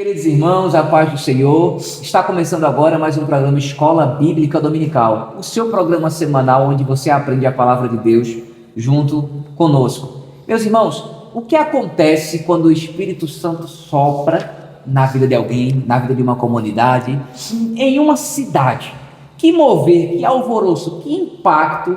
Queridos irmãos, a paz do Senhor. Está começando agora mais um programa Escola Bíblica Dominical, o seu programa semanal onde você aprende a palavra de Deus junto conosco. Meus irmãos, o que acontece quando o Espírito Santo sopra na vida de alguém, na vida de uma comunidade, em uma cidade? Que mover, que alvoroço, que impacto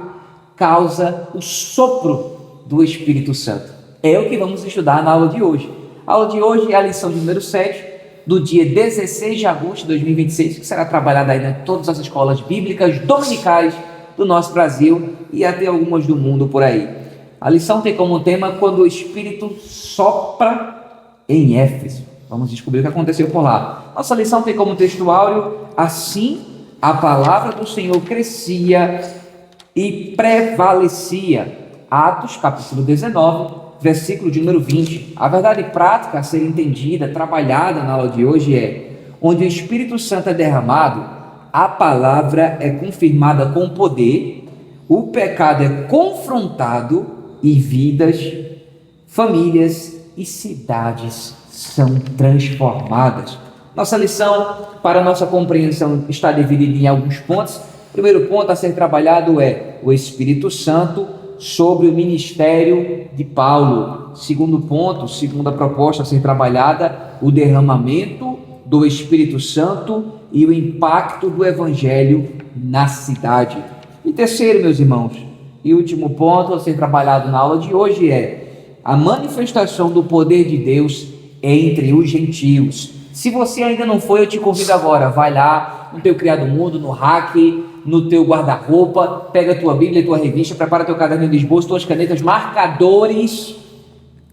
causa o sopro do Espírito Santo? É o que vamos estudar na aula de hoje. A aula de hoje é a lição de número 7, do dia 16 de agosto de 2026, que será trabalhada aí em todas as escolas bíblicas dominicais do nosso Brasil e até algumas do mundo por aí. A lição tem como tema quando o Espírito sopra em Éfeso. Vamos descobrir o que aconteceu por lá. Nossa lição tem como texto áureo: assim a palavra do Senhor crescia e prevalecia. Atos, capítulo 19, versículo de número 20. A verdade prática a ser entendida, trabalhada na aula de hoje é: onde o Espírito Santo é derramado, a palavra é confirmada com poder, o pecado é confrontado e vidas, famílias e cidades são transformadas. Nossa lição, para nossa compreensão, está dividida em alguns pontos. O primeiro ponto a ser trabalhado é o Espírito Santo sobre o ministério de Paulo. Segundo ponto, segunda proposta a ser trabalhada, o derramamento do Espírito Santo e o impacto do Evangelho na cidade. E terceiro, meus irmãos, e último ponto a ser trabalhado na aula de hoje é a manifestação do poder de Deus entre os gentios. Se você ainda não foi, eu te convido agora, vai lá no teu Criado Mundo, no Hack, no teu guarda-roupa, pega a tua Bíblia, a tua revista, prepara teu caderno de esboço, tuas canetas, marcadores.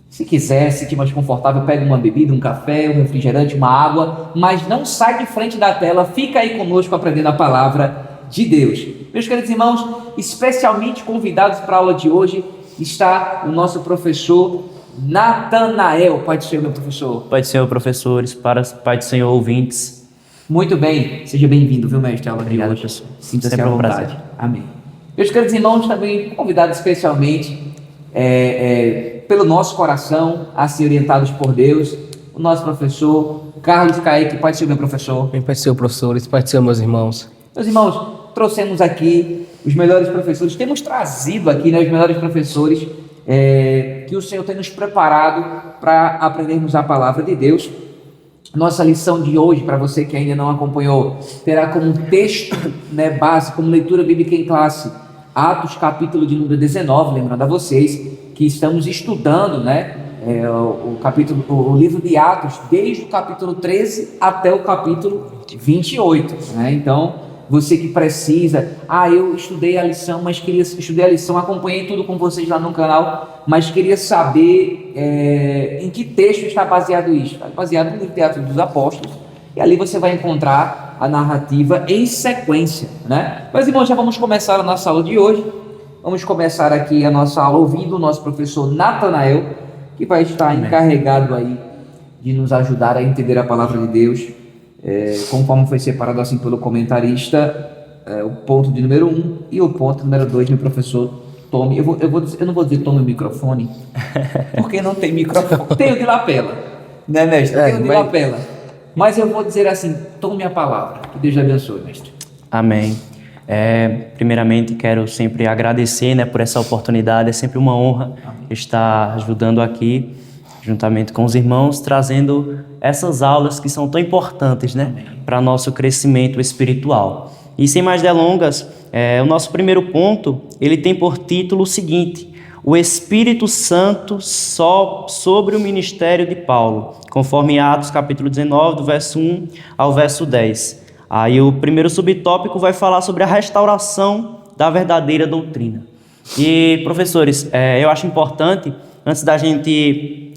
Se quiser, se sentir mais confortável, pega uma bebida, um café, um refrigerante, uma água, mas não sai de frente da tela, fica aí conosco aprendendo a palavra de Deus. Meus queridos irmãos, especialmente convidados para a aula de hoje está o nosso professor Natanael. Pai do Senhor, meu professor. Pai do Senhor, professores, Pai do Senhor, ouvintes. Muito bem, seja bem-vindo, viu, mestre? A aula de hoje. Sinta-se à vontade. Amém. Meus queridos irmãos, também convidados especialmente pelo nosso coração a ser orientados por Deus, o nosso professor Carlos Kaique. Pai do Senhor, meu professor. Bem, Pai do Senhor, professores, Pai do Senhor, meus irmãos. Meus irmãos, trouxemos aqui os melhores professores, temos trazido aqui, os melhores professores que o Senhor tem nos preparado para aprendermos a palavra de Deus. Nossa lição de hoje, para você que ainda não acompanhou, terá como texto base, como leitura bíblica em classe, Atos, capítulo de número 19, lembrando a vocês que estamos estudando o livro de Atos, desde o capítulo 13 até o capítulo 28. Então, você que precisa, eu estudei a lição, acompanhei tudo com vocês lá no canal, mas queria saber em que texto está baseado isso. Está baseado no livro de Atos dos Apóstolos, e ali você vai encontrar a narrativa em sequência, Mas, irmãos, já vamos começar a nossa aula de hoje. Vamos começar aqui a nossa aula ouvindo o nosso professor Natanael, que vai estar encarregado aí de nos ajudar a entender a palavra de Deus, conforme foi separado assim pelo comentarista, o ponto de número 1 e o ponto número 2, meu professor, tome. Eu não vou dizer tome o microfone, porque não tem microfone. Tem o de lapela, né, mestre? Tem o de lapela. Mas eu vou dizer assim: tome a palavra. Que Deus abençoe, mestre. Amém. Primeiramente, quero sempre agradecer por essa oportunidade. É sempre uma honra estar ajudando aqui, juntamente com os irmãos, trazendo essas aulas que são tão importantes para nosso crescimento espiritual. E sem mais delongas, o nosso primeiro ponto, ele tem por título o seguinte: o Espírito Santo sobre o ministério de Paulo, conforme Atos capítulo 19, do verso 1 ao verso 10. Aí o primeiro subtópico vai falar sobre a restauração da verdadeira doutrina. E, professores, eu acho importante, antes da gente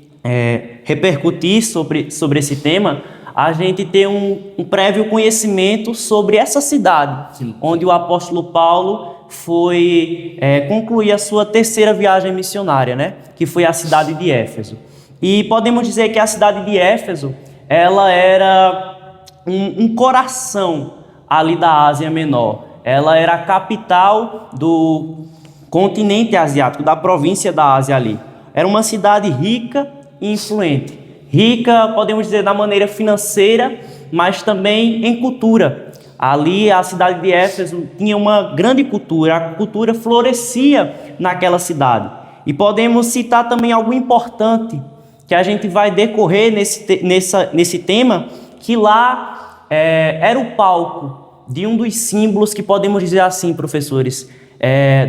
repercutir sobre esse tema, a gente ter um prévio conhecimento sobre essa cidade, sim, onde o apóstolo Paulo foi concluir a sua terceira viagem missionária, que foi a cidade de Éfeso. E podemos dizer que a cidade de Éfeso, ela era um coração ali da Ásia Menor. Ela era a capital do continente asiático, da província da Ásia ali. Era uma cidade rica e influente. rica, podemos dizer, da maneira financeira, mas também em cultura. Ali, a cidade de Éfeso tinha uma grande cultura, a cultura florescia naquela cidade. E podemos citar também algo importante, que a gente vai decorrer nesse tema, que lá era o palco de um dos símbolos que podemos dizer assim, professores,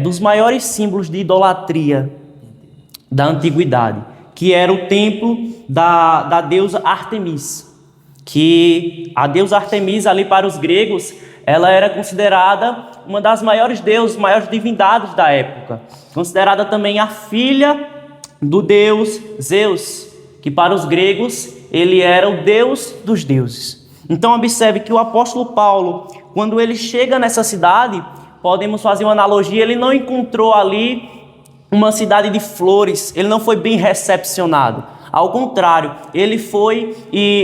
dos maiores símbolos de idolatria da antiguidade, que era o templo da deusa Ártemis, que a deusa Ártemis ali para os gregos, ela era considerada uma das maiores deusas, maiores divindades da época, considerada também a filha do deus Zeus, que para os gregos ele era o deus dos deuses. Então observe que o apóstolo Paulo, quando ele chega nessa cidade, podemos fazer uma analogia, ele não encontrou ali uma cidade de flores, ele não foi bem recepcionado. Ao contrário, ele foi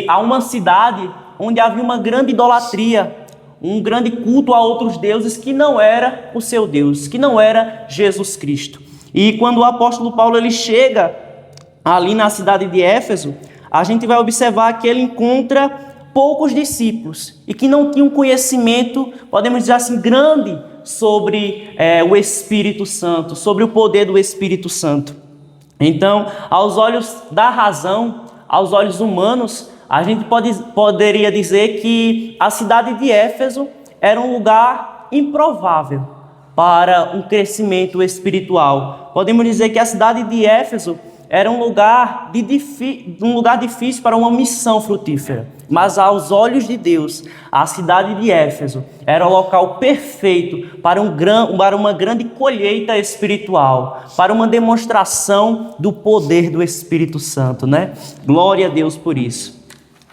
a uma cidade onde havia uma grande idolatria, um grande culto a outros deuses que não era o seu Deus, que não era Jesus Cristo. E quando o apóstolo Paulo ele chega ali na cidade de Éfeso, a gente vai observar que ele encontra poucos discípulos e que não tinham conhecimento, podemos dizer assim, grande sobre o Espírito Santo, sobre o poder do Espírito Santo. Então, aos olhos da razão, aos olhos humanos, a gente poderia dizer que a cidade de Éfeso era um lugar improvável para um crescimento espiritual. Podemos dizer que a cidade de Éfeso era um lugar difícil para uma missão frutífera. Mas aos olhos de Deus, a cidade de Éfeso era o local perfeito para uma grande colheita espiritual, para uma demonstração do poder do Espírito Santo, né? Glória a Deus por isso.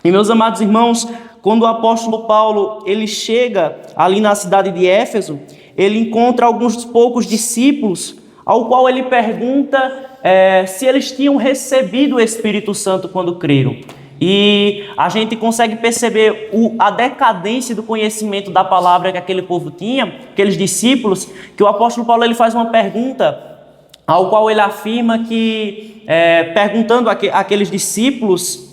E meus amados irmãos, quando o apóstolo Paulo ele chega ali na cidade de Éfeso, ele encontra alguns poucos discípulos, ao qual ele pergunta se eles tinham recebido o Espírito Santo quando creram. E a gente consegue perceber a decadência do conhecimento da palavra que aquele povo tinha, aqueles discípulos, que o apóstolo Paulo ele faz uma pergunta, ao qual ele afirma que, perguntando àqueles discípulos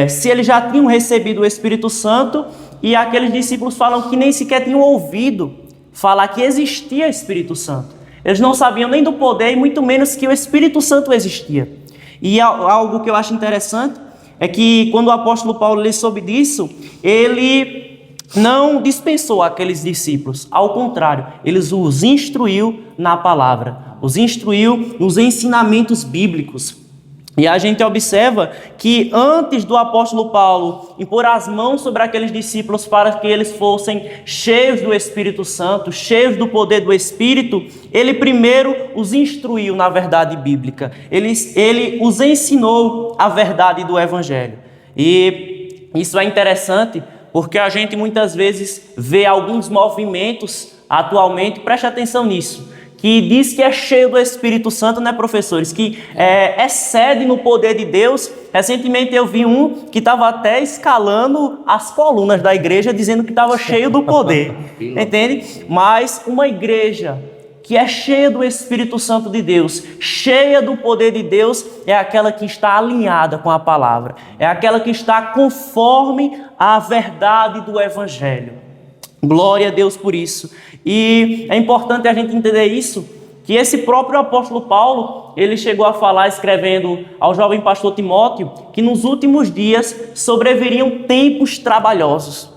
se eles já tinham recebido o Espírito Santo, e aqueles discípulos falam que nem sequer tinham ouvido falar que existia Espírito Santo. Eles não sabiam nem do poder e muito menos que o Espírito Santo existia. E algo que eu acho interessante é que quando o apóstolo Paulo lhe soube disso, ele não dispensou aqueles discípulos. Ao contrário, ele os instruiu na palavra, os instruiu nos ensinamentos bíblicos. E a gente observa que antes do apóstolo Paulo impor as mãos sobre aqueles discípulos para que eles fossem cheios do Espírito Santo, cheios do poder do Espírito, ele primeiro os instruiu na verdade bíblica. Ele os ensinou a verdade do Evangelho. E isso é interessante porque a gente muitas vezes vê alguns movimentos atualmente, preste atenção nisso, que diz que é cheio do Espírito Santo, né, professores? Que excede no poder de Deus. Recentemente eu vi um que estava até escalando as colunas da igreja, dizendo que estava cheio do poder. Entende? Mas uma igreja que é cheia do Espírito Santo de Deus, cheia do poder de Deus, é aquela que está alinhada com a palavra. É aquela que está conforme a verdade do Evangelho. Glória a Deus por isso. E é importante a gente entender isso, que esse próprio apóstolo Paulo, ele chegou a falar, escrevendo ao jovem pastor Timóteo, que nos últimos dias sobreviriam tempos trabalhosos.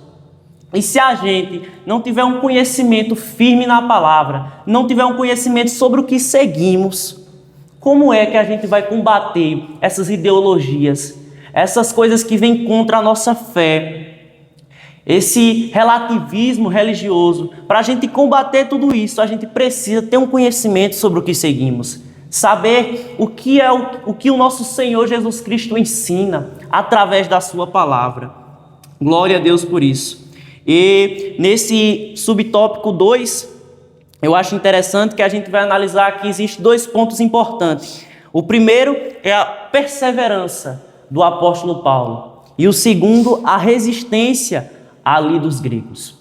E se a gente não tiver um conhecimento firme na palavra, não tiver um conhecimento sobre o que seguimos, como é que a gente vai combater essas ideologias, essas coisas que vêm contra a nossa fé, esse relativismo religioso? Para a gente combater tudo isso, a gente precisa ter um conhecimento sobre o que seguimos. Saber o que o nosso Senhor Jesus Cristo ensina através da sua palavra. Glória a Deus por isso. E nesse subtópico 2, eu acho interessante que a gente vai analisar que existem 2 pontos importantes. O primeiro é a perseverança do apóstolo Paulo. E o segundo, a resistência ali dos gregos.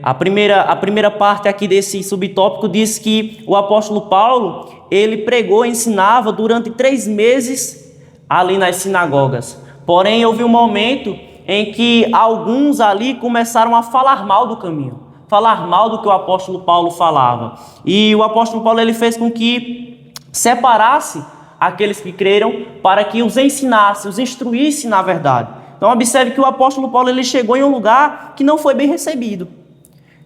A primeira parte aqui desse subtópico diz que o apóstolo Paulo, ele pregou, ensinava durante 3 meses ali nas sinagogas. Porém, houve um momento em que alguns ali começaram a falar mal do caminho, falar mal do que o apóstolo Paulo falava. E o apóstolo Paulo ele fez com que separasse aqueles que creram para que os ensinasse, os instruísse na verdade. Então observe que o apóstolo Paulo ele chegou em um lugar que não foi bem recebido.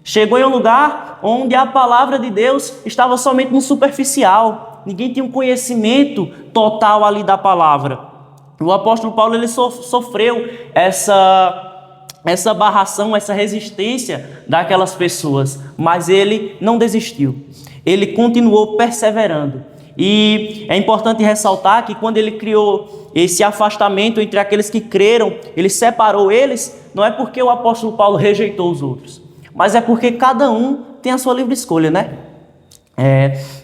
Chegou em um lugar onde a palavra de Deus estava somente no superficial. Ninguém tinha um conhecimento total ali da palavra. O apóstolo Paulo ele sofreu essa barração, essa resistência daquelas pessoas, mas ele não desistiu. Ele continuou perseverando. E é importante ressaltar que quando ele criou esse afastamento entre aqueles que creram, ele separou eles, não é porque o apóstolo Paulo rejeitou os outros, mas é porque cada um tem a sua livre escolha, né?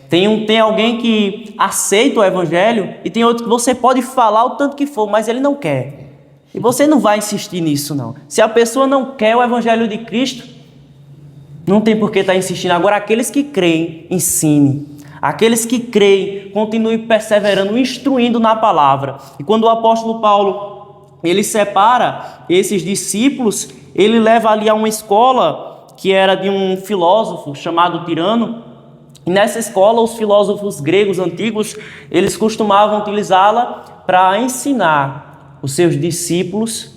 Tem alguém que aceita o evangelho e tem outro que você pode falar o tanto que for, mas ele não quer. E você não vai insistir nisso, não. Se a pessoa não quer o evangelho de Cristo, não tem por que estar insistindo. Agora, aqueles que creem, ensine. Aqueles que creem, continue perseverando, instruindo na palavra. E quando o apóstolo Paulo, ele separa esses discípulos, ele leva ali a uma escola que era de um filósofo chamado Tirano. E nessa escola, os filósofos gregos antigos, eles costumavam utilizá-la para ensinar os seus discípulos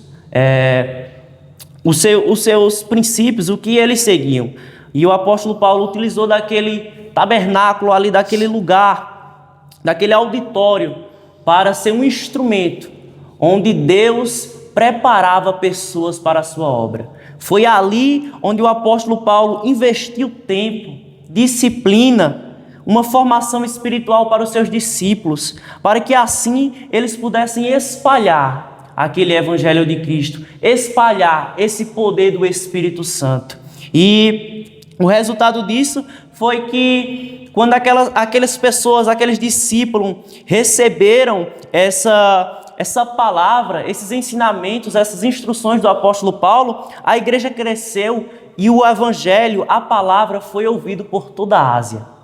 os seus princípios, o que eles seguiam. E o apóstolo Paulo utilizou daquele tabernáculo ali, daquele lugar, daquele auditório, para ser um instrumento onde Deus preparava pessoas para a sua obra. Foi ali onde o apóstolo Paulo investiu tempo, disciplina, uma formação espiritual para os seus discípulos, para que assim eles pudessem espalhar aquele evangelho de Cristo, espalhar esse poder do Espírito Santo. E o resultado disso foi que quando aquelas pessoas, aqueles discípulos receberam essa palavra, esses ensinamentos, essas instruções do apóstolo Paulo, a igreja cresceu e o evangelho, a palavra foi ouvido por toda a Ásia.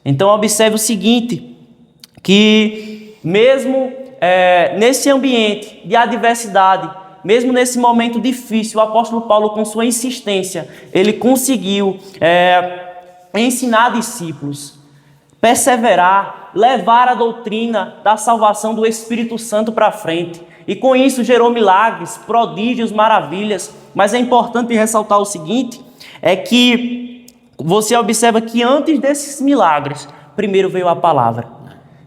Então observe o seguinte, que mesmo nesse ambiente de adversidade, mesmo nesse momento difícil, o apóstolo Paulo, com sua insistência, ele conseguiu ensinar discípulos, perseverar, levar a doutrina da salvação do Espírito Santo para frente. E com isso gerou milagres, prodígios, maravilhas. Mas é importante ressaltar o seguinte, é que você observa que antes desses milagres, primeiro veio a palavra.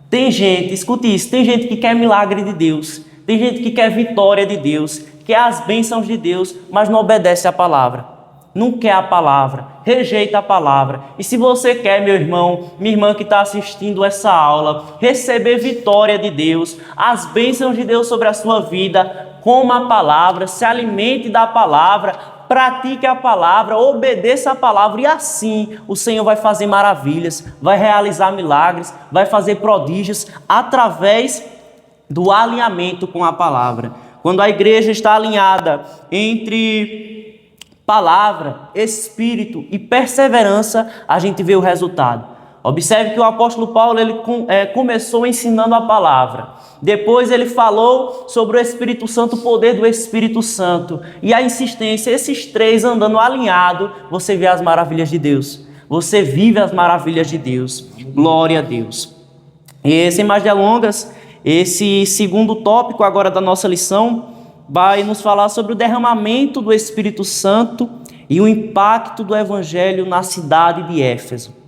Tem gente, escute isso, tem gente que quer milagre de Deus, tem gente que quer vitória de Deus, quer as bênçãos de Deus, mas não obedece à palavra. Não quer a palavra, rejeita a palavra. E se você quer, meu irmão, minha irmã que está assistindo essa aula, receber vitória de Deus, as bênçãos de Deus sobre a sua vida, coma a palavra, se alimente da palavra, pratique a palavra, obedeça a palavra e assim o Senhor vai fazer maravilhas, vai realizar milagres, vai fazer prodígios através do alinhamento com a palavra. Quando a igreja está alinhada entre palavra, espírito e perseverança, a gente vê o resultado. Observe que o apóstolo Paulo ele começou ensinando a palavra. Depois ele falou sobre o Espírito Santo, o poder do Espírito Santo. E a insistência, esses três andando alinhado, você vê as maravilhas de Deus. Você vive as maravilhas de Deus. Glória a Deus. E sem mais delongas, esse segundo tópico agora da nossa lição vai nos falar sobre o derramamento do Espírito Santo e o impacto do Evangelho na cidade de Éfeso.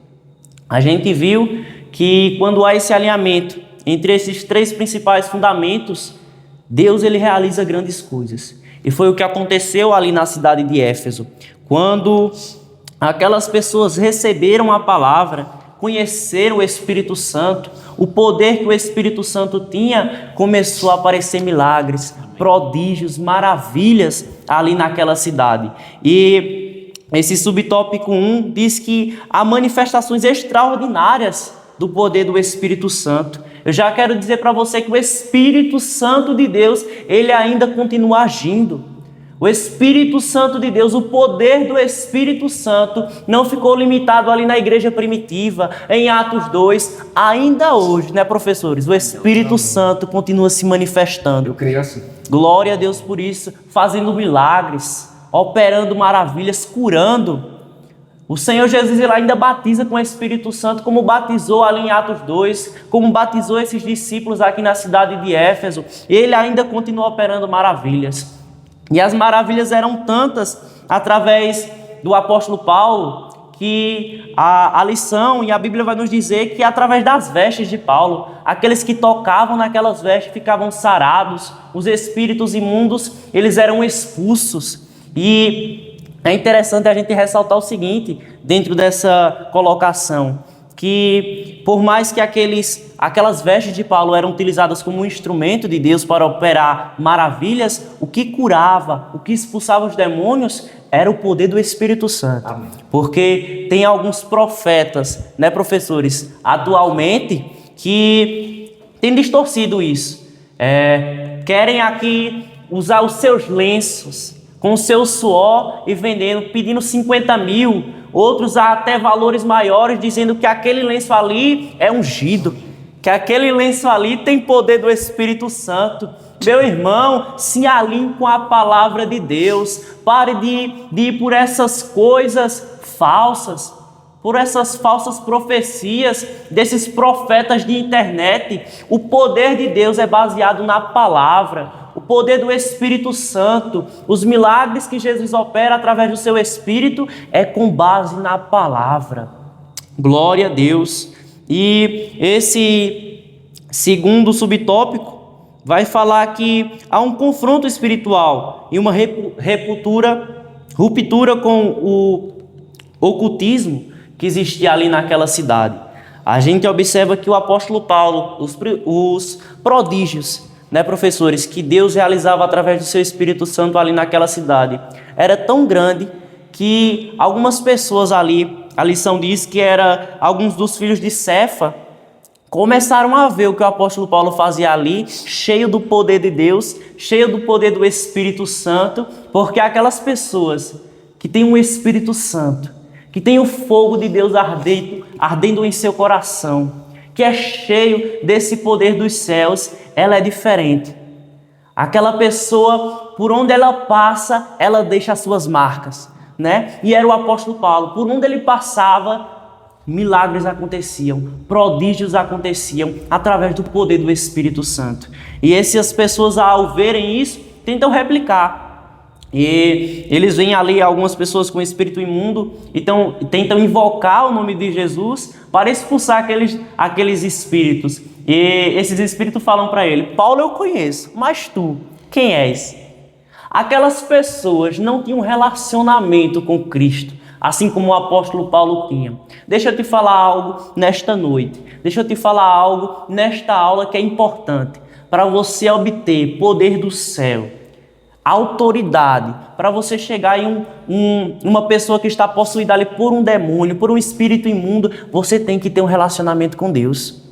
A gente viu que quando há esse alinhamento entre esses três principais fundamentos, Deus ele realiza grandes coisas. E foi o que aconteceu ali na cidade de Éfeso. Quando aquelas pessoas receberam a palavra, conheceram o Espírito Santo, o poder que o Espírito Santo tinha, começou a aparecer milagres, prodígios, maravilhas ali naquela cidade. E esse subtópico 1 diz que há manifestações extraordinárias do poder do Espírito Santo. Eu já quero dizer para você que o Espírito Santo de Deus, ele ainda continua agindo. O Espírito Santo de Deus, o poder do Espírito Santo não ficou limitado ali na igreja primitiva, em Atos 2. Ainda hoje, né, professores? O Espírito Santo continua se manifestando. Eu creio assim. Glória a Deus por isso, fazendo milagres, operando maravilhas, curando. O Senhor Jesus ele ainda batiza com o Espírito Santo, como batizou ali em Atos 2, como batizou esses discípulos aqui na cidade de Éfeso. Ele ainda continua operando maravilhas. E as maravilhas eram tantas através do apóstolo Paulo, que a lição e a Bíblia vai nos dizer que através das vestes de Paulo, aqueles que tocavam naquelas vestes ficavam sarados, os espíritos imundos eles eram expulsos. E é interessante a gente ressaltar o seguinte, dentro dessa colocação, que por mais que aquelas vestes de Paulo eram utilizadas como um instrumento de Deus para operar maravilhas, o que curava, o que expulsava os demônios era o poder do Espírito Santo. Amém. Porque tem alguns profetas, né, professores, atualmente, que têm distorcido isso. Querem aqui usar os seus lenços, com o seu suor e vendendo, pedindo 50 mil, outros até valores maiores, dizendo que aquele lenço ali é ungido, que aquele lenço ali tem poder do Espírito Santo. Meu irmão, se alinhe com a palavra de Deus, pare de ir por essas coisas falsas, por essas falsas profecias desses profetas de internet. O poder de Deus é baseado na palavra. O poder do Espírito Santo, os milagres que Jesus opera através do seu Espírito é com base na palavra. Glória a Deus. E esse segundo subtópico vai falar que há um confronto espiritual e uma ruptura com o ocultismo que existia ali naquela cidade. A gente observa que o apóstolo Paulo, os prodígios, né, professores, que Deus realizava através do seu Espírito Santo ali naquela cidade, era tão grande que algumas pessoas ali, a lição diz que era alguns dos filhos de Cefa, começaram a ver o que o apóstolo Paulo fazia ali, cheio do poder de Deus, cheio do poder do Espírito Santo, porque aquelas pessoas que têm o Espírito Santo, que têm o fogo de Deus ardendo em seu coração, que é cheio desse poder dos céus, ela é diferente. Aquela pessoa, por onde ela passa, ela deixa as suas marcas, né? E era o apóstolo Paulo, por onde ele passava, milagres aconteciam, prodígios aconteciam, através do poder do Espírito Santo. E essas pessoas, ao verem isso, tentam replicar. E eles veem ali algumas pessoas com espírito imundo, então tentam invocar o nome de Jesus para expulsar aqueles espíritos. E esses espíritos falam para ele: Paulo eu conheço, mas tu, quem és? Aquelas pessoas não tinham relacionamento com Cristo, assim como o apóstolo Paulo tinha. Deixa eu te falar algo nesta noite, deixa eu te falar algo nesta aula que é importante para você obter poder do céu, autoridade, para você chegar em uma pessoa que está possuída ali por um demônio, por um espírito imundo. Você tem que ter um relacionamento com Deus.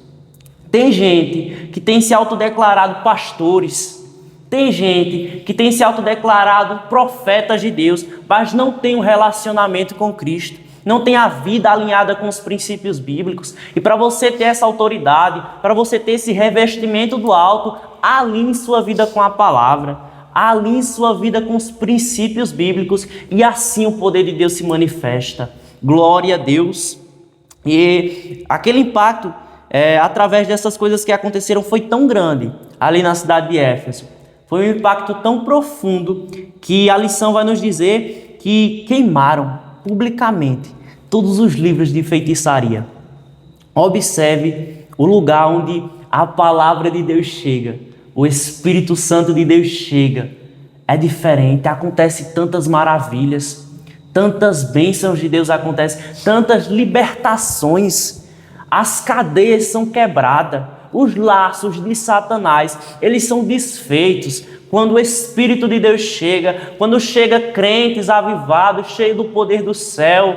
Tem gente que tem se autodeclarado pastores, tem gente que tem se autodeclarado profetas de Deus, mas não tem um relacionamento com Cristo, não tem a vida alinhada com os princípios bíblicos. E para você ter essa autoridade, para você ter esse revestimento do alto, alinhe sua vida com a palavra. Alinhe sua vida com os princípios bíblicos e assim o poder de Deus se manifesta. Glória a Deus. E aquele impacto, através dessas coisas que aconteceram, foi tão grande ali na cidade de Éfeso. Foi um impacto tão profundo que a lição vai nos dizer que queimaram publicamente todos os livros de feitiçaria. Observe o lugar onde a palavra de Deus chega. O Espírito Santo de Deus chega, é diferente, acontece tantas maravilhas, tantas bênçãos de Deus acontecem, tantas libertações, as cadeias são quebradas, os laços de Satanás, eles são desfeitos quando o Espírito de Deus chega, quando chega crentes avivados, cheios do poder do céu.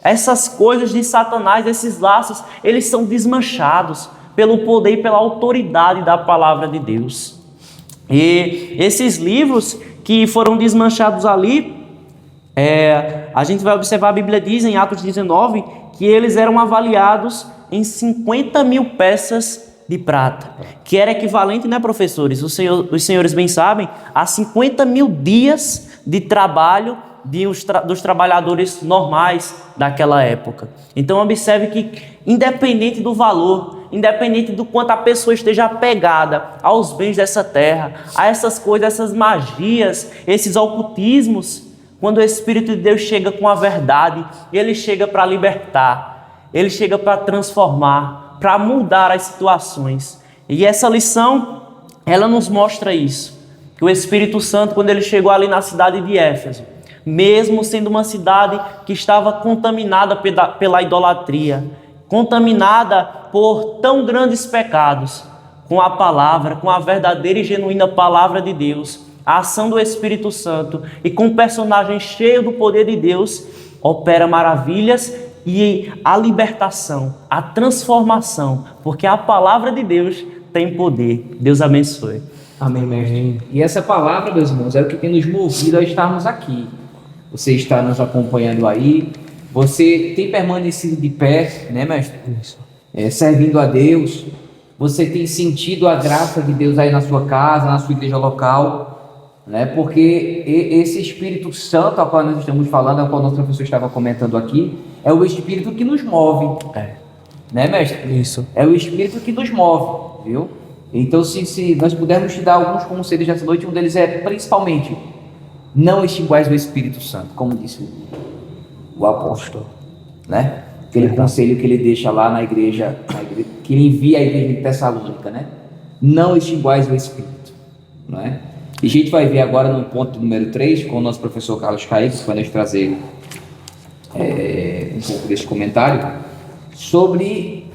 Essas coisas de Satanás, esses laços, eles são desmanchados pelo poder e pela autoridade da palavra de Deus. E esses livros que foram desmanchados ali, a gente vai observar, a Bíblia diz em Atos 19, que eles eram avaliados em 50 mil peças de prata, que era equivalente, né, professores? Os senhores bem sabem, a 50 mil dias de trabalho dos trabalhadores normais daquela época. Então observe que, independente do valor, independente do quanto a pessoa esteja apegada aos bens dessa terra, a essas coisas, essas magias, esses ocultismos, quando o Espírito de Deus chega com a verdade, ele chega para libertar, ele chega para transformar, para mudar as situações. E essa lição, ela nos mostra isso, que o Espírito Santo, quando ele chegou ali na cidade de Éfeso, mesmo sendo uma cidade que estava contaminada pela idolatria, contaminada por tão grandes pecados, com a palavra, com a verdadeira e genuína palavra de Deus, a ação do Espírito Santo e com um personagem cheio do poder de Deus, opera maravilhas e a libertação, a transformação, porque a palavra de Deus tem poder. Deus abençoe. Amém, mestre. E essa palavra, meus irmãos, é o que tem nos movido a estarmos aqui. Você está nos acompanhando aí, você tem permanecido de pé, né, mestre? Isso. Servindo a Deus, você tem sentido a graça de Deus aí na sua casa, na sua igreja local, né? Porque esse Espírito Santo ao qual nós estamos falando, ao qual nosso professor estava comentando aqui, é o Espírito que nos move, né, mestre? Isso. É o Espírito que nos move, viu? Então, se nós pudermos te dar alguns conselhos nessa noite, um deles é, principalmente, não extinguais o Espírito Santo, como disse o apóstolo, né? Aquele conselho que ele deixa lá na igreja, que ele envia à igreja de Tessalônica, né? Não extinguais o Espírito, não é? E a gente vai ver agora no ponto número 3, com o nosso professor Carlos Caíque, que vai nos trazer um pouco desse comentário, sobre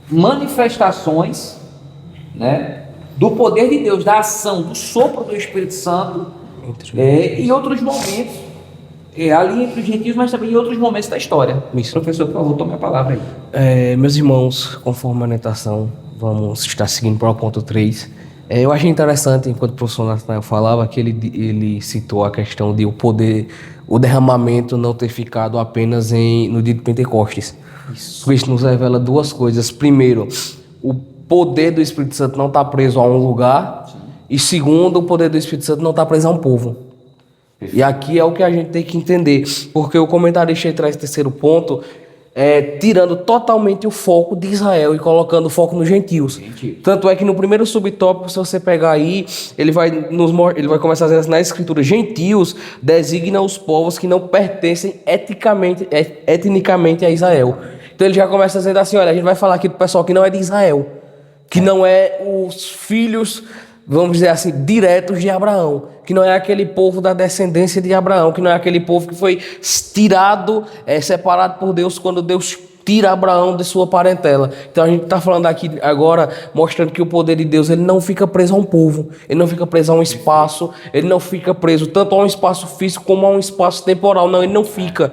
manifestações, né, do poder de Deus, da ação, do sopro do Espírito Santo, em outros momentos, ali entre os gentios, mas também em outros momentos da história. Isso. Professor, por favor, tome a palavra aí. Meus irmãos, conforme a orientação, vamos estar seguindo para o ponto 3. Eu achei interessante, enquanto o professor Nathanael falava, que ele citou a questão de o poder, o derramamento não ter ficado apenas no dia de Pentecostes. Isso nos revela duas coisas. Primeiro, o poder do Espírito Santo não está preso a um lugar. Sim. E segundo, o poder do Espírito Santo não está preso a um povo. Perfeito. E aqui é o que a gente tem que entender, porque o comentarista traz esse terceiro ponto, tirando totalmente o foco de Israel e colocando o foco nos gentios. Tanto é que no primeiro subtópico, se você pegar aí, ele vai começar a dizer na escritura: gentios designa os povos que não pertencem etnicamente a Israel. Então ele já começa dizendo assim: olha, a gente vai falar aqui do pessoal que não é de Israel, que não é os filhos, vamos dizer assim, diretos de Abraão, que não é aquele povo da descendência de Abraão, que não é aquele povo que foi tirado, separado por Deus quando Deus tira Abraão de sua parentela. Então a gente está falando aqui agora, mostrando que o poder de Deus, ele não fica preso a um povo, ele não fica preso a um espaço, ele não fica preso tanto a um espaço físico como a um espaço temporal, não, ele não fica.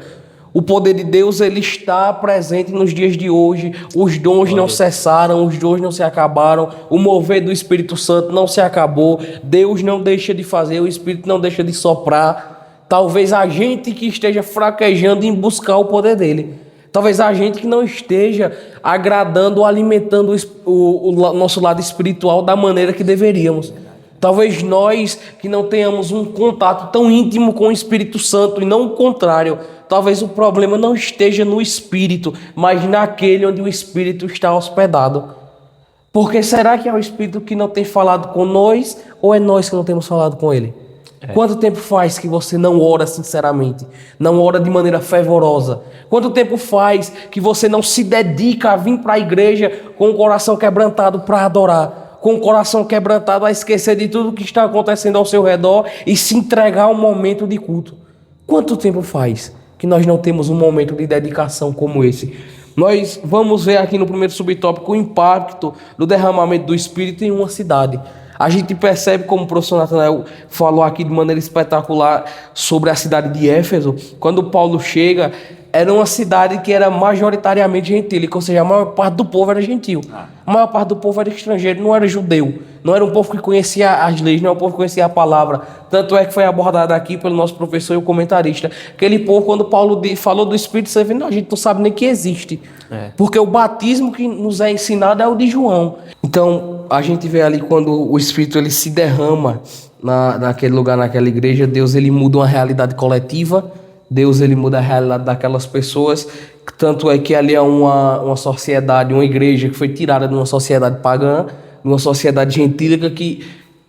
O poder de Deus, ele está presente nos dias de hoje. Os dons não cessaram, os dons não se acabaram. O mover do Espírito Santo não se acabou. Deus não deixa de fazer, o Espírito não deixa de soprar. Talvez a gente que esteja fraquejando em buscar o poder dele. Talvez a gente que não esteja agradando ou alimentando o nosso lado espiritual da maneira que deveríamos. Talvez nós que não tenhamos um contato tão íntimo com o Espírito Santo e não o contrário. Talvez o problema não esteja no Espírito, mas naquele onde o Espírito está hospedado. Porque será que é o Espírito que não tem falado com nós ou é nós que não temos falado com ele? Quanto tempo faz que você não ora sinceramente? Não ora de maneira fervorosa? Quanto tempo faz que você não se dedica a vir para a igreja com o coração quebrantado para adorar? Com o coração quebrantado a esquecer de tudo que está acontecendo ao seu redor e se entregar ao momento de culto? Quanto tempo faz que nós não temos um momento de dedicação como esse? Nós vamos ver aqui no primeiro subtópico o impacto do derramamento do Espírito em uma cidade. A gente percebe, como o professor Nathanael falou aqui de maneira espetacular sobre a cidade de Éfeso, quando Paulo chega, era uma cidade que era majoritariamente gentílica, ou seja, a maior parte do povo era gentil. A maior parte do povo era estrangeiro, não era judeu. Não era um povo que conhecia as leis, não era um povo que conhecia a palavra. Tanto é que foi abordado aqui pelo nosso professor e o comentarista. Aquele povo, quando Paulo falou do Espírito Santo, não, a gente não sabe nem que existe. Porque o batismo que nos é ensinado é o de João. Então, a gente vê ali quando o Espírito ele se derrama naquele lugar, naquela igreja, Deus ele muda uma realidade coletiva, Deus ele muda a realidade daquelas pessoas, tanto é que ali é uma sociedade, uma igreja que foi tirada de uma sociedade pagã, de uma sociedade gentílica que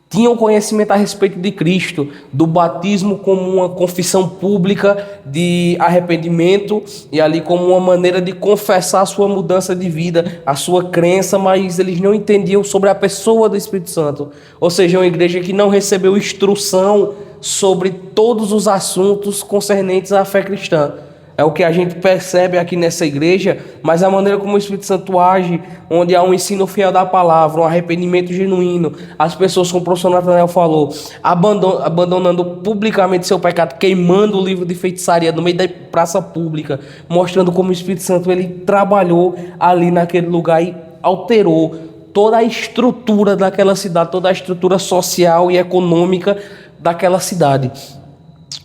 tinha um conhecimento a respeito de Cristo, do batismo como uma confissão pública de arrependimento e ali como uma maneira de confessar a sua mudança de vida, a sua crença, mas eles não entendiam sobre a pessoa do Espírito Santo. Ou seja, uma igreja que não recebeu instrução sobre todos os assuntos concernentes à fé cristã. É o que a gente percebe aqui nessa igreja, mas a maneira como o Espírito Santo age, onde há um ensino fiel da palavra, um arrependimento genuíno, as pessoas, como o professor Nathanael falou, abandonando publicamente seu pecado, queimando o livro de feitiçaria no meio da praça pública, mostrando como o Espírito Santo ele trabalhou ali naquele lugar e alterou toda a estrutura daquela cidade, toda a estrutura social e econômica daquela cidade.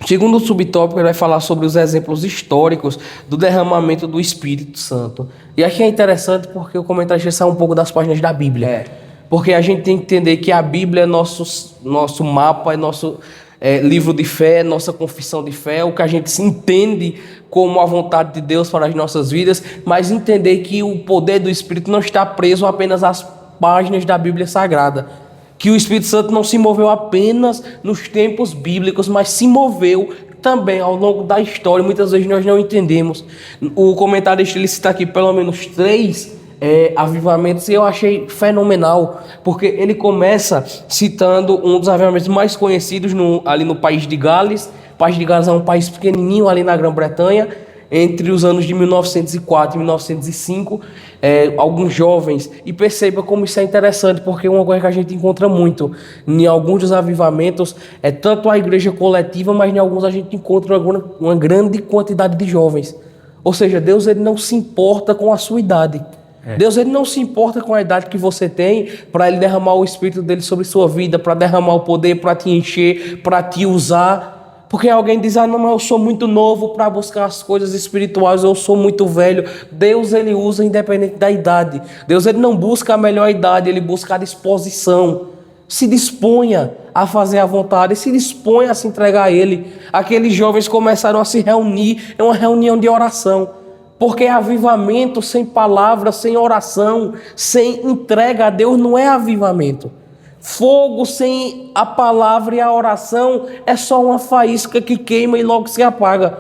Segundo o subtópico, ele vai falar sobre os exemplos históricos do derramamento do Espírito Santo. E aqui é interessante porque o comentário sai um pouco das páginas da Bíblia. Porque a gente tem que entender que a Bíblia é nosso mapa, é nosso livro de fé, nossa confissão de fé, o que a gente se entende como a vontade de Deus para as nossas vidas, mas entender que o poder do Espírito não está preso apenas às páginas da Bíblia Sagrada. Que o Espírito Santo não se moveu apenas nos tempos bíblicos, mas se moveu também ao longo da história. Muitas vezes nós não entendemos. O comentarista ele cita aqui pelo menos 3 avivamentos e eu achei fenomenal, porque ele começa citando um dos avivamentos mais conhecidos ali no país de Gales. O país de Gales é um país pequenininho ali na Grã-Bretanha. Entre os anos de 1904 e 1905, alguns jovens, e perceba como isso é interessante, porque uma coisa que a gente encontra muito em alguns dos avivamentos é tanto a igreja coletiva, mas em alguns a gente encontra uma grande quantidade de jovens. Ou seja, Deus ele não se importa com a sua idade. Deus ele não se importa com a idade que você tem para ele derramar o Espírito dele sobre sua vida, para derramar o poder, para te encher, para te usar. Porque alguém diz, não, mas eu sou muito novo para buscar as coisas espirituais, eu sou muito velho. Deus, ele usa independente da idade. Deus, ele não busca a melhor idade, ele busca a disposição. Se disponha a fazer a vontade, se disponha a se entregar a ele. Aqueles jovens começaram a se reunir, é uma reunião de oração. Porque avivamento sem palavra, sem oração, sem entrega a Deus não é avivamento. Fogo sem a palavra e a oração é só uma faísca que queima e logo se apaga.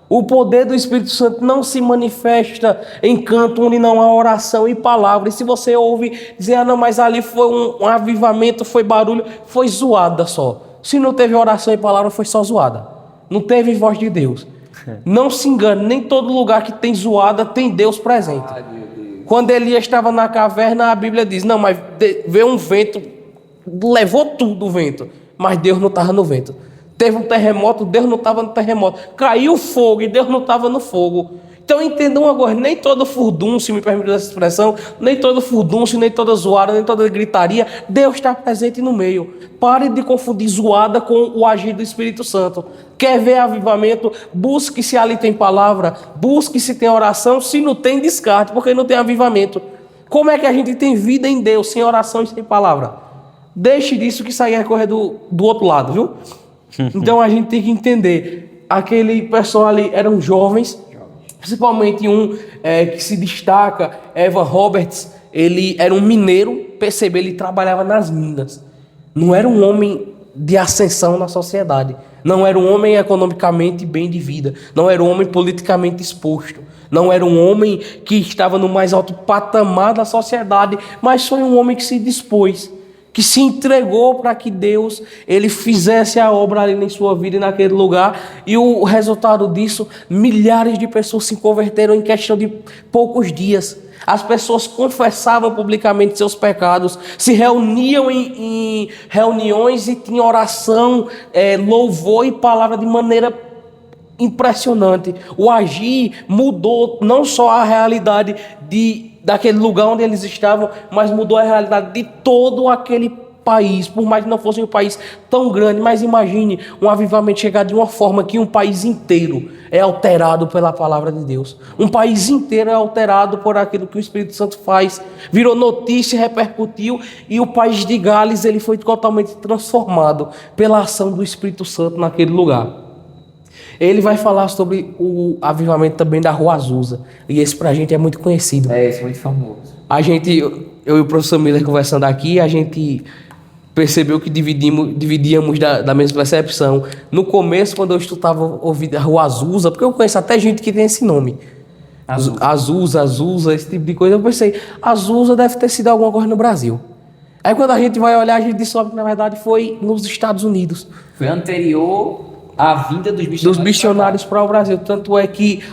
O poder do Espírito Santo não se manifesta em canto onde não há oração e palavra. E se você ouve dizer, não, mas ali foi um avivamento, foi barulho, foi zoada só. Se não teve oração e palavra, foi só zoada. Não teve voz de Deus. Não se engane, nem todo lugar que tem zoada tem Deus presente. Quando Elias estava na caverna, a Bíblia diz, não, mas veio um vento, levou tudo o vento, mas Deus não estava no vento. Teve um terremoto, Deus não estava no terremoto. Caiu fogo e Deus não estava no fogo. Então entendam agora, nem todo furdúncio, me permite essa expressão, nem todo furdúncio, nem toda zoada, nem toda gritaria, Deus está presente no meio. Pare de confundir zoada com o agir do Espírito Santo. Quer ver avivamento? Busque se ali tem palavra, busque se tem oração, se não tem, descarte, porque não tem avivamento. Como é que a gente tem vida em Deus sem oração e sem palavra? Deixe disso que sair a correr do outro lado, viu? Então a gente tem que entender. Aquele pessoal ali eram jovens, principalmente um que se destaca, Evan Roberts. Ele era um mineiro, percebe, ele trabalhava nas minas. Não era um homem de ascensão na sociedade. Não era um homem economicamente bem de vida. Não era um homem politicamente exposto. Não era um homem que estava no mais alto patamar da sociedade, mas foi um homem que se dispôs, que se entregou para que Deus ele fizesse a obra ali em sua vida e naquele lugar. E o resultado disso, milhares de pessoas se converteram em questão de poucos dias. As pessoas confessavam publicamente seus pecados, se reuniam em reuniões e tinham oração, louvor e palavra de maneira impressionante. O agir mudou não só a realidade daquele lugar onde eles estavam, mas mudou a realidade de todo aquele país. Por mais que não fosse um país tão grande, mas imagine um avivamento chegar de uma forma que um país inteiro é alterado pela palavra de Deus. Um país inteiro é alterado por aquilo que o Espírito Santo faz. Virou notícia, repercutiu, e o país de Gales ele foi totalmente transformado pela ação do Espírito Santo naquele lugar. Ele vai falar sobre o avivamento também da Rua Azusa. E esse pra gente é muito conhecido. Esse é muito famoso. Eu e o professor Miller conversando aqui, a gente percebeu que dividíamos da mesma percepção. No começo, quando eu estava ouvindo a Rua Azusa, porque eu conheço até gente que tem esse nome. Azusa, esse tipo de coisa. Eu pensei, Azusa deve ter sido alguma coisa no Brasil. Aí quando a gente vai olhar, a gente descobre que na verdade foi nos Estados Unidos. Foi anterior à vinda dos missionários para o Brasil. Tanto é que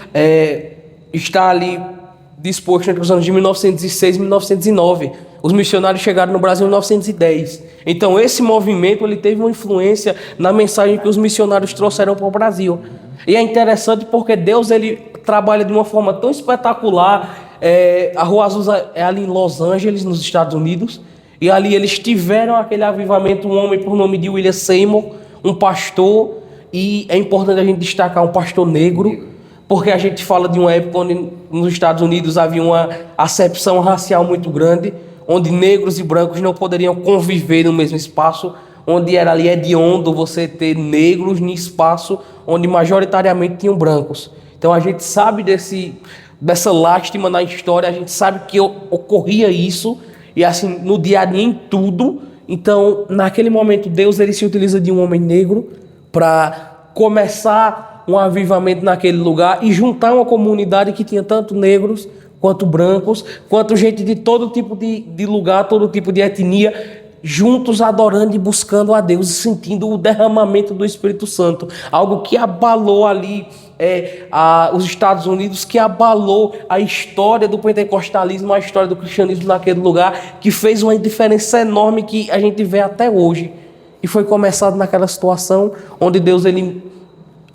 está ali disposto entre os anos de 1906 e 1909. Os missionários chegaram no Brasil em 1910. Então esse movimento ele teve uma influência na mensagem que os missionários trouxeram para o Brasil. E é interessante porque Deus ele trabalha de uma forma tão espetacular. A Rua Azusa é ali em Los Angeles, nos Estados Unidos. E ali eles tiveram aquele avivamento, um homem por nome de William Seymour, um pastor. E é importante a gente destacar um pastor negro, porque a gente fala de uma época onde nos Estados Unidos havia uma acepção racial muito grande, onde negros e brancos não poderiam conviver no mesmo espaço, onde era ali hediondo você ter negros em espaço onde majoritariamente tinham brancos. Então a gente sabe dessa lástima na história, a gente sabe que ocorria isso, e assim, no dia a dia em tudo. Então, naquele momento, Deus ele se utiliza de um homem negro para começar um avivamento naquele lugar e juntar uma comunidade que tinha tanto negros quanto brancos, quanto gente de todo tipo de lugar, todo tipo de etnia, juntos adorando e buscando a Deus e sentindo o derramamento do Espírito Santo. Algo que abalou ali os Estados Unidos, que abalou a história do pentecostalismo, a história do cristianismo naquele lugar, que fez uma diferença enorme que a gente vê até hoje. E foi começado naquela situação onde Deus ele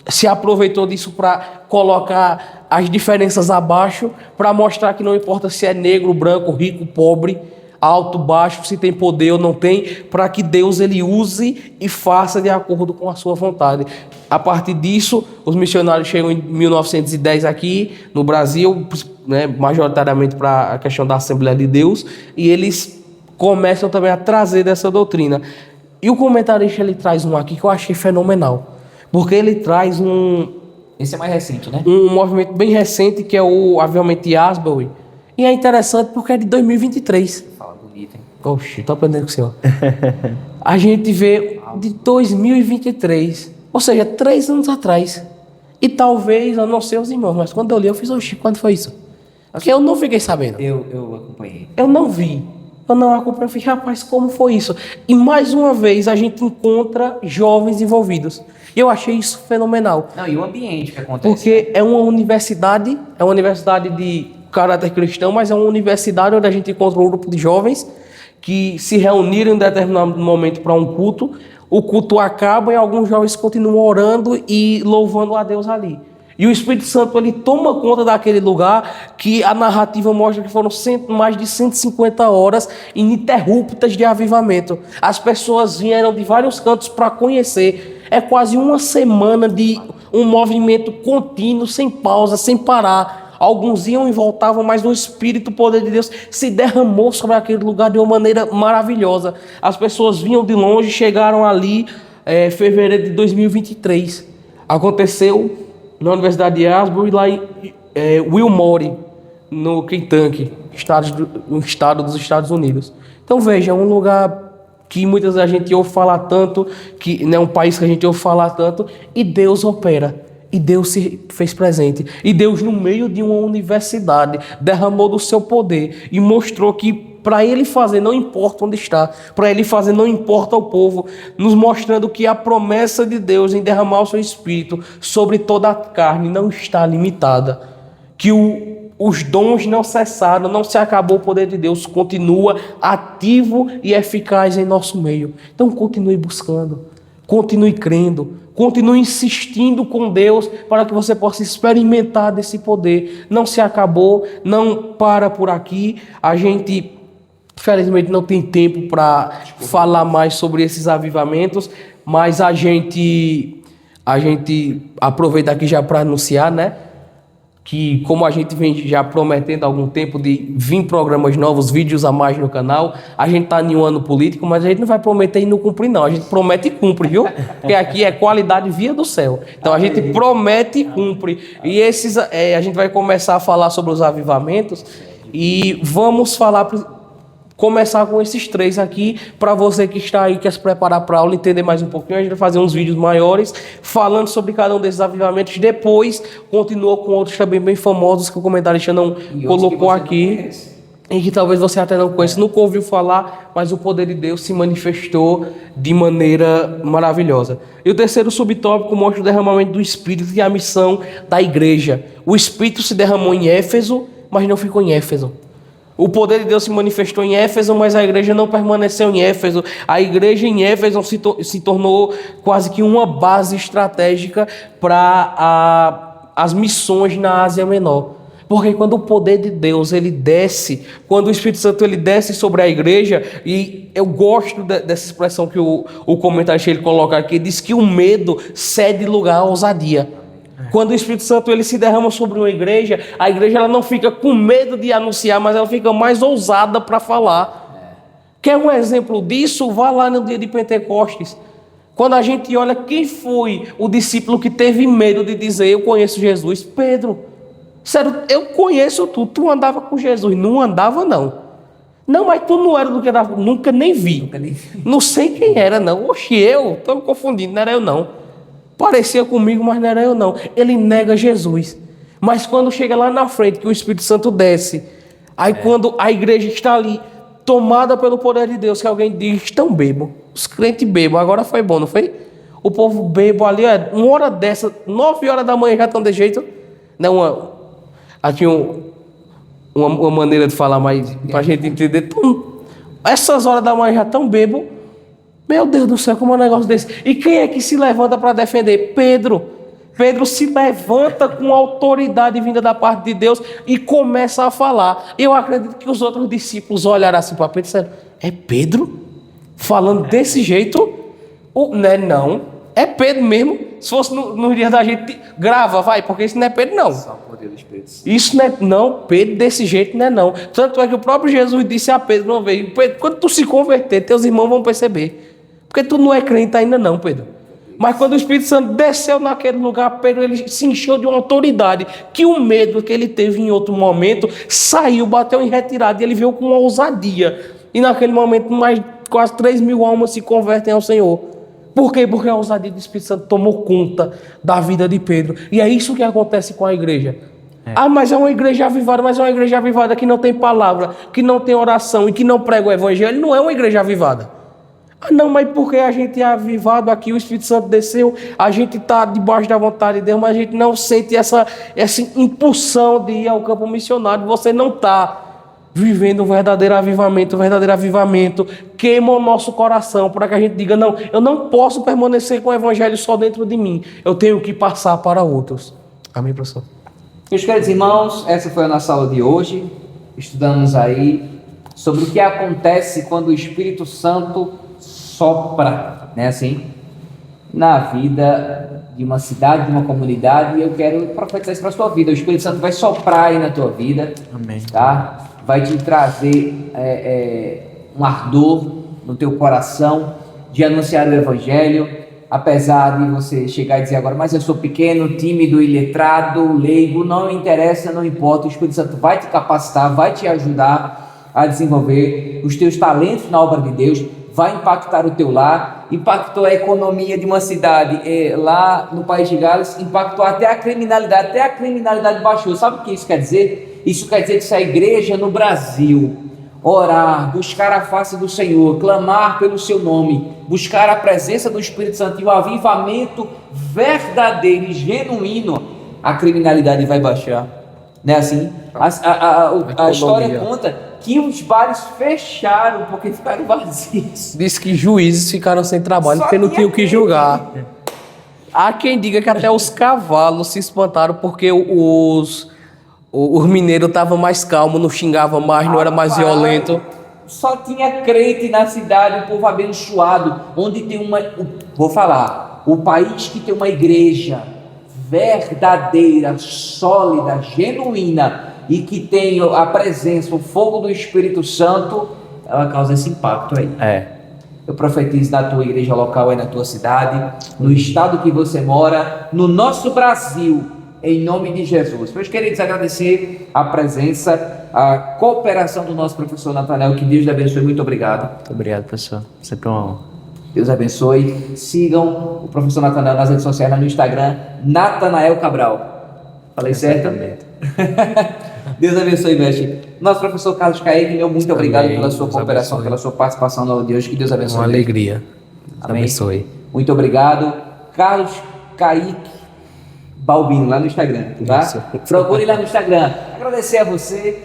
se aproveitou disso para colocar as diferenças abaixo, para mostrar que não importa se é negro, branco, rico, pobre, alto, baixo, se tem poder ou não tem, para que Deus ele use e faça de acordo com a sua vontade. A partir disso, os missionários chegam em 1910 aqui no Brasil, né, majoritariamente para a questão da Assembleia de Deus, e eles começam também a trazer dessa doutrina. E o comentarista ele traz um aqui que eu achei fenomenal, porque ele traz Esse é mais recente, né? um movimento bem recente, que é o avivamento de Asbury. E é interessante porque é de 2023. Fala bonito, hein? Oxe, tô aprendendo com o senhor. A gente vê de 2023, ou seja, 3 anos atrás. E talvez, eu não sei os irmãos, mas quando eu li, eu fiz, oxe, quando foi isso? Porque eu não fiquei sabendo. Eu acompanhei. Eu não vi. Eu não acompanhei. Eu falei, rapaz, como foi isso? E mais uma vez a gente encontra jovens envolvidos. E eu achei isso fenomenal. Não, e o ambiente que acontece. Porque é uma universidade de caráter cristão, mas é uma universidade onde a gente encontra um grupo de jovens que se reuniram em determinado momento para um culto. O culto acaba e alguns jovens continuam orando e louvando a Deus ali. E o Espírito Santo ele toma conta daquele lugar, que a narrativa mostra que foram mais de 150 horas ininterruptas de avivamento. As pessoas vieram de vários cantos para conhecer. É quase uma semana de um movimento contínuo, sem pausa, sem parar. Alguns iam e voltavam, mas o Espírito, o poder de Deus, se derramou sobre aquele lugar de uma maneira maravilhosa. As pessoas vinham de longe, chegaram ali em fevereiro de 2023. Aconteceu na Universidade de Asbury, lá em Wilmore, no Kentucky, no estado dos Estados Unidos. Então veja, é um lugar que muitas vezes a gente ouve falar tanto, que não é um país que a gente ouve falar tanto, e Deus opera. E Deus se fez presente. E Deus, no meio de uma universidade, derramou do seu poder e mostrou que para Ele fazer não importa onde está, para Ele fazer não importa o povo, nos mostrando que a promessa de Deus em derramar o seu Espírito sobre toda a carne não está limitada. Que os dons não cessaram, não se acabou o poder de Deus, continua ativo e eficaz em nosso meio. Então continue buscando, continue crendo, Continue insistindo com Deus para que você possa experimentar desse poder. Não se acabou, não para por aqui. A gente, infelizmente, não tem tempo para falar mais sobre esses avivamentos, mas a gente aproveita aqui já para anunciar, né? Que como a gente vem já prometendo há algum tempo de vir programas novos, vídeos a mais no canal, a gente está em um ano político, mas a gente não vai prometer e não cumprir não, a gente promete e cumpre, viu? Porque aqui é qualidade via do céu, então a gente promete e cumpre, e a gente vai começar a falar sobre os avivamentos, e vamos começar com esses 3 aqui, para você que está aí, quer se preparar para a aula, entender mais um pouquinho, a gente vai fazer uns vídeos maiores, falando sobre cada um desses avivamentos, depois continua com outros também bem famosos, que o comentarista não colocou aqui, e que talvez você até não conheça, nunca ouviu falar, mas o poder de Deus se manifestou de maneira maravilhosa. E o terceiro subtópico mostra o derramamento do Espírito e a missão da igreja. O Espírito se derramou em Éfeso, mas não ficou em Éfeso. O poder de Deus se manifestou em Éfeso, mas a igreja não permaneceu em Éfeso. A igreja em Éfeso se tornou quase que uma base estratégica para as missões na Ásia Menor. Porque quando o poder de Deus ele desce, quando o Espírito Santo ele desce sobre a igreja, e eu gosto dessa expressão que o comentarista ele coloca aqui, diz que o medo cede lugar à ousadia. Quando o Espírito Santo ele se derrama sobre uma igreja, a igreja ela não fica com medo de anunciar, mas ela fica mais ousada para falar. Quer um exemplo disso? Vá lá no dia de Pentecostes. Quando a gente olha quem foi o discípulo que teve medo de dizer eu conheço Jesus, Pedro. Sério, eu conheço tu andava com Jesus. Não andava não. Não, mas tu não era do que era, nunca nem vi. Não sei quem era não. Oxe, eu estou me confundindo, não era eu não. Parecia comigo, mas não era eu não. Ele nega Jesus. Mas quando chega lá na frente, que o Espírito Santo desce, aí quando a igreja está ali, tomada pelo poder de Deus, que alguém diz, estão bebo. Os crentes bebam, agora foi bom, não foi? O povo bebo ali, uma hora dessa, 9 horas da manhã já estão de jeito. Não, tinha uma maneira de falar mais, para a gente entender. Essas horas da manhã já estão bebo. Meu Deus do céu, como é um negócio desse? E quem é que se levanta para defender? Pedro. Pedro se levanta com autoridade vinda da parte de Deus e começa a falar. Eu acredito que os outros discípulos olharam assim para Pedro e disseram, é Pedro? Falando desse jeito? Não, é Pedro mesmo. Se fosse no dia da gente, grava, vai, porque isso não é Pedro não. Isso não, Pedro desse jeito não é não. Tanto é que o próprio Jesus disse a Pedro uma vez, Pedro, quando tu se converter, teus irmãos vão perceber. Porque tu não é crente ainda não, Pedro. Mas quando o Espírito Santo desceu naquele lugar, Pedro ele se encheu de uma autoridade, que o medo que ele teve em outro momento, saiu, bateu em retirada, e ele veio com uma ousadia. E naquele momento, quase 3.000 almas se convertem ao Senhor. Por quê? Porque a ousadia do Espírito Santo tomou conta da vida de Pedro. E é isso que acontece com a igreja. Mas é uma igreja avivada, mas é uma igreja avivada que não tem palavra, que não tem oração e que não prega o evangelho. Não é uma igreja avivada. Não, mas porque a gente é avivado aqui, o Espírito Santo desceu, a gente está debaixo da vontade de Deus, mas a gente não sente essa impulsão de ir ao campo missionário. Você não está vivendo o verdadeiro avivamento. O verdadeiro avivamento queima o nosso coração para que a gente diga, não, eu não posso permanecer com o evangelho só dentro de mim, eu tenho que passar para outros. Amém, professor? Meus queridos irmãos, essa foi a nossa aula de hoje. Estudamos aí sobre o que acontece quando o Espírito Santo sopra, né, assim, na vida de uma cidade, de uma comunidade, e eu quero profetizar isso para a sua vida. O Espírito Santo vai soprar aí na tua vida. Amém. Tá? Vai te trazer um ardor no teu coração de anunciar o Evangelho, apesar de você chegar e dizer agora, mas eu sou pequeno, tímido, iletrado, leigo, não interessa, não importa, o Espírito Santo vai te capacitar, vai te ajudar a desenvolver os teus talentos na obra de Deus, vai impactar o teu lar, impactou a economia de uma cidade lá no País de Gales, impactou até a criminalidade baixou. Sabe o que isso quer dizer? Isso quer dizer que se a igreja no Brasil orar, buscar a face do Senhor, clamar pelo seu nome, buscar a presença do Espírito Santo e o avivamento verdadeiro e genuíno, a criminalidade vai baixar. Não é assim? A história conta que os bares fecharam porque ficaram vazios. Diz que juízes ficaram sem trabalho porque não tinham o que julgar. Há quem diga que até os cavalos se espantaram porque os mineiros estavam mais calmos, não xingavam mais, não era mais violento. Só tinha crente na cidade, um povo abençoado, onde tem vou falar, o país que tem uma igreja verdadeira, sólida, genuína e que tem a presença, o fogo do Espírito Santo, ela causa esse impacto aí. Eu profetizo na tua igreja local aí na tua cidade, no estado que você mora, no nosso Brasil, em nome de Jesus. Meus queridos, agradecer a presença, a cooperação do nosso professor Natanael, que Deus lhe abençoe. Muito obrigado. Muito obrigado, professor. Sempre uma honra. Deus abençoe. Sigam o professor Natanael nas redes sociais, no Instagram, Natanael Cabral. Falei certo? Deus abençoe, mestre. Nosso professor Carlos Kaique, meu muito obrigado pela sua cooperação, pela sua participação no de hoje. Que Deus abençoe. Uma alegria. Amém. Abençoe. Muito obrigado. Carlos Kaique Balbino, lá no Instagram, tá? Isso. Procure lá no Instagram. Agradecer a você,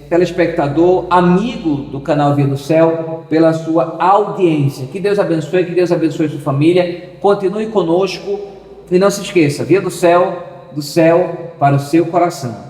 telespectador, amigo do canal Via do Céu, pela sua audiência. Que Deus abençoe sua família. Continue conosco e não se esqueça, Via do Céu para o seu coração.